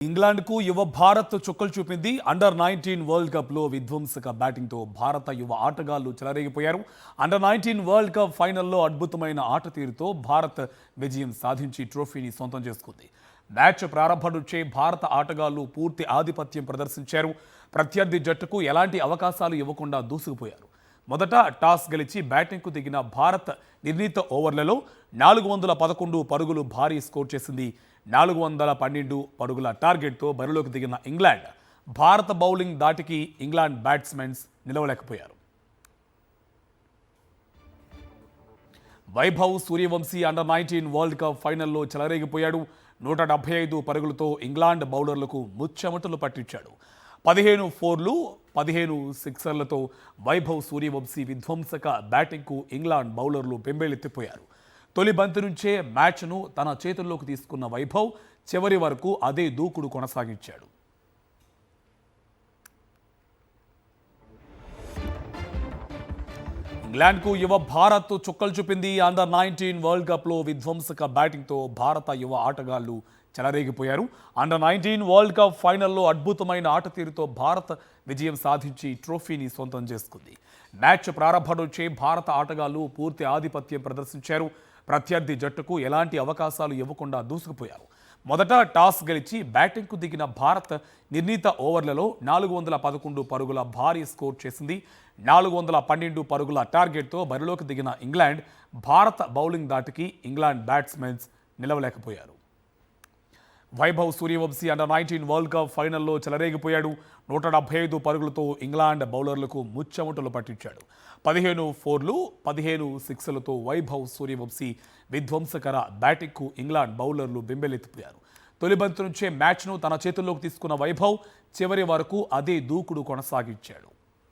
ఇంగ్లాండ్కు యువ భారత్ చుక్కలు చూపింది. అండర్-19 వరల్డ్ కప్లో విధ్వంసక బ్యాటింగ్తో భారత యువ ఆటగాళ్లు చెలరేగిపోయారు. అండర్-19 వరల్డ్ కప్ ఫైనల్లో అద్భుతమైన ఆట తీరుతో భారత్ విజయం సాధించి ట్రోఫీని సొంతం చేసుకుంది. మ్యాచ్ ప్రారంభం నుంచే భారత ఆటగాళ్లు పూర్తి ఆధిపత్యం ప్రదర్శించారు. ప్రత్యర్థి జట్టుకు ఎలాంటి అవకాశాలు ఇవ్వకుండా దూసుకుపోయారు. మొదట టాస్ గెలిచి బ్యాటింగ్కు దిగిన భారత్ నిర్ణీత ఓవర్లలో 411 పరుగులు భారీ స్కోర్ చేసింది. 412 పరుగుల టార్గెట్తో బరిలోకి దిగిన ఇంగ్లాండ్ భారత బౌలింగ్ దాటికి ఇంగ్లాండ్ బ్యాట్స్మెన్స్ నిలవలేకపోయారు. Vaibhav Suryavanshi under nineteen world cup ఫైనల్లో చెలరేగిపోయాడు. 175 పరుగులతో ఇంగ్లాండ్ బౌలర్లకు ముచ్చెమటలు పట్టించాడు. 15 ఫోర్లు 15 సిక్సర్లతో వైభవ్ సూర్యవంశీ విధ్వంసక బ్యాటింగ్కు ఇంగ్లాండ్ బౌలర్లు బెంబేలెత్తిపోయారు. తొలి బంతి నుంచే మ్యాచ్ను తన చేతుల్లోకి తీసుకున్న వైభవ్ చివరి వరకు అదే దూకుడు కొనసాగించాడు. ఇంగ్లాండ్కు యువ భారత్ చుక్కలు చూపింది. అండర్-19 వరల్డ్ కప్లో విధ్వంసక బ్యాటింగ్తో భారత యువ ఆటగాళ్లు చెలరేగిపోయారు. అండర్-19 వరల్డ్ కప్ ఫైనల్లో అద్భుతమైన ఆట తీరుతో భారత్ విజయం సాధించి ట్రోఫీని సొంతం చేసుకుంది. మ్యాచ్ ప్రారంభం నుంచే భారత ఆటగాళ్లు పూర్తి ఆధిపత్యం ప్రదర్శించారు. ప్రత్యర్థి జట్టుకు ఎలాంటి అవకాశాలు ఇవ్వకుండా దూసుకుపోయారు. మొదట టాస్ గెలిచి బ్యాటింగ్కు దిగిన భారత్ నిర్ణీత ఓవర్లలో 411 పరుగుల భారీ స్కోర్ చేసింది. 412 పరుగుల టార్గెట్తో బరిలోకి దిగిన ఇంగ్లాండ్ భారత బౌలింగ్ దాటికి ఇంగ్లాండ్ బ్యాట్స్మెన్స్ నిలవలేకపోయారు. Vaibhav Suryavanshi under nineteen world cup ఫైనల్లో చెలరేగిపోయాడు. 175 పరుగులతో ఇంగ్లాండ్ బౌలర్లకు ముచ్చెమటలు పట్టించాడు. 15 ఫోర్లు 15 సిక్స్లతో వైభవ్ సూర్యవంశీ విధ్వంసకర బ్యాటింగ్కు ఇంగ్లాండ్ బౌలర్లు బెంబేలెత్తిపోయారు. తొలి బంతి నుంచే మ్యాచ్ను తన చేతుల్లోకి తీసుకున్న వైభవ్ చివరి వరకు అదే దూకుడు కొనసాగించాడు.